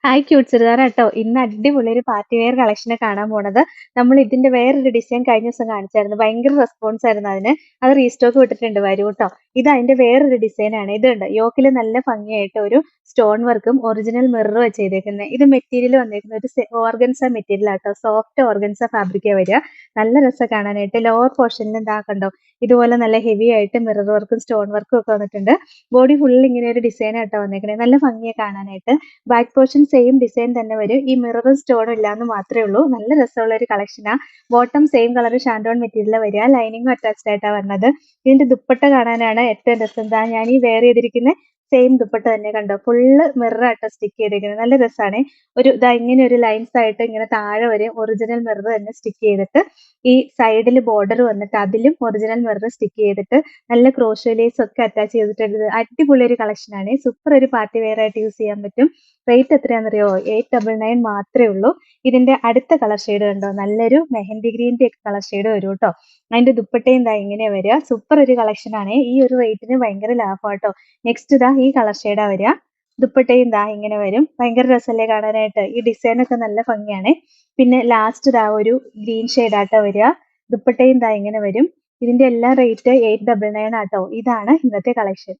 Hi cute ചുരിദാറാട്ടോ. ഇന്ന് അടിപൊളി ഒരു പാർട്ടി വെയർ കളക്ഷനാ കാണാൻ പോണത്. നമ്മൾ ഇതിന്റെ വേറൊരു ഡിസൈൻ കഴിഞ്ഞ ദിവസം കാണിച്ചായിരുന്നു. ഭയങ്കര റെസ്പോൺസ് ആയിരുന്നു അതിന്. അത് റീസ്റ്റോക്ക് വിട്ടിട്ടുണ്ട്, വരൂട്ടോ. ഇത് അതിന്റെ വേറൊരു ഡിസൈനാണ്. ഇതുണ്ട് യോക്കില് നല്ല ഭംഗിയായിട്ട് ഒരു സ്റ്റോൺ വർക്കും ഒറിജിനൽ മിററും ചെയ്തേക്കുന്നത്. ഇത് മെറ്റീരിയൽ വന്നേക്കുന്നത് ഒരു ഓർഗൻസ മെറ്റീരിയൽ ആട്ടോ. സോഫ്റ്റ് ഓർഗൻസ ഫാബ്രിക്കാ വരിക. നല്ല രസം കാണാനായിട്ട്. ലോവർ പോർഷനിൽ എന്താ കണ്ടോ, ഇതുപോലെ നല്ല ഹെവി ആയിട്ട് മിറർ വർക്കും സ്റ്റോൺ വർക്കും ഒക്കെ വന്നിട്ടുണ്ട്. ബോഡി ഫുൾ ഇങ്ങനെ ഒരു ഡിസൈൻ ആട്ടോ വന്നേക്കണേ. നല്ല ഭംഗിയാ കാണാനായിട്ട്. ബാക്ക് പോർഷൻ സെയിം ഡിസൈൻ തന്നെ വരും. ഈ മിററും സ്റ്റോണും ഇല്ലാന്ന് മാത്രമേ ഉള്ളൂ. നല്ല രസമുള്ള ഒരു കളക്ഷനാ. ബോട്ടം സെയിം കളർ ഷാൻഡോൺ മെറ്റീരിയൽ വരിക. ലൈനിങ്ങും അറ്റാച്ച്ഡ് ആയിട്ടാ വന്നത്. ഇതിന്റെ ദുപ്പട്ട കാണാനാണ് ഏറ്റവും രസം. ദാ ഞാൻ ഈ വെയർ ചെയ്തിരിക്കുന്ന സെയിം ദുപ്പട്ട തന്നെ കണ്ടോ, ഫുള്ള് മിററാട്ടോ സ്റ്റിക്ക് ചെയ്തിരിക്കുന്നത്. നല്ല രസമാണ്. ഒരു ഇതാ ഇങ്ങനെ ഒരു ലൈൻസ് ആയിട്ട് ഇങ്ങനെ താഴെ വരെ ഒറിജിനൽ മിറർ തന്നെ സ്റ്റിക്ക് ചെയ്തിട്ട് ഈ സൈഡിൽ ബോർഡർ വന്നിട്ട് അതിലും ഒറിജിനൽ മിറർ സ്റ്റിക്ക് ചെയ്തിട്ട് നല്ല ക്രോഷോ ലേസ് ഒക്കെ അറ്റാച്ച് ചെയ്തിട്ടുണ്ട്. അടിപൊളി ഒരു കളക്ഷനാണ്. സൂപ്പർ ഒരു പാർട്ടി വെയർ ആയിട്ട് യൂസ് ചെയ്യാൻ പറ്റും. റേറ്റ് എത്രയാണെന്നറിയോ? 899 മാത്രമേ ഉള്ളൂ. ഇതിന്റെ അടുത്ത കളർ ഷെയ്ഡ് കണ്ടോ, നല്ലൊരു മെഹന്തി ഗ്രീൻ്റെ ഒക്കെ കളർ ഷെയ്ഡ് വരും കേട്ടോ. അതിന്റെ ദുപ്പട്ടയും ഇതാ ഇങ്ങനെയാ വരിക. സൂപ്പർ ഒരു കളക്ഷൻ ആണ്. ഈ ഒരു റേറ്റിന് ഭയങ്കര ലാഭമാട്ടോ. നെക്സ്റ്റ് ഇതാ ഈ കളർ ഷെയ്ഡാ വരിക. ദുപ്പട്ടയും ഇതാ ഇങ്ങനെ വരും. ഭയങ്കര രസമല്ലേ കാണാനായിട്ട്. ഈ ഡിസൈൻ ഒക്കെ നല്ല ഭംഗിയാണ്. പിന്നെ ലാസ്റ്റ് ഇതാ ഒരു ഗ്രീൻ ഷെയ്ഡാട്ടോ വരിക. ദുപ്പട്ടയും ഇതാ ഇങ്ങനെ വരും. ഇതിന്റെ എല്ലാം റേറ്റ് 899 ആട്ടോ. ഇതാണ് ഇന്നത്തെ കളക്ഷൻ.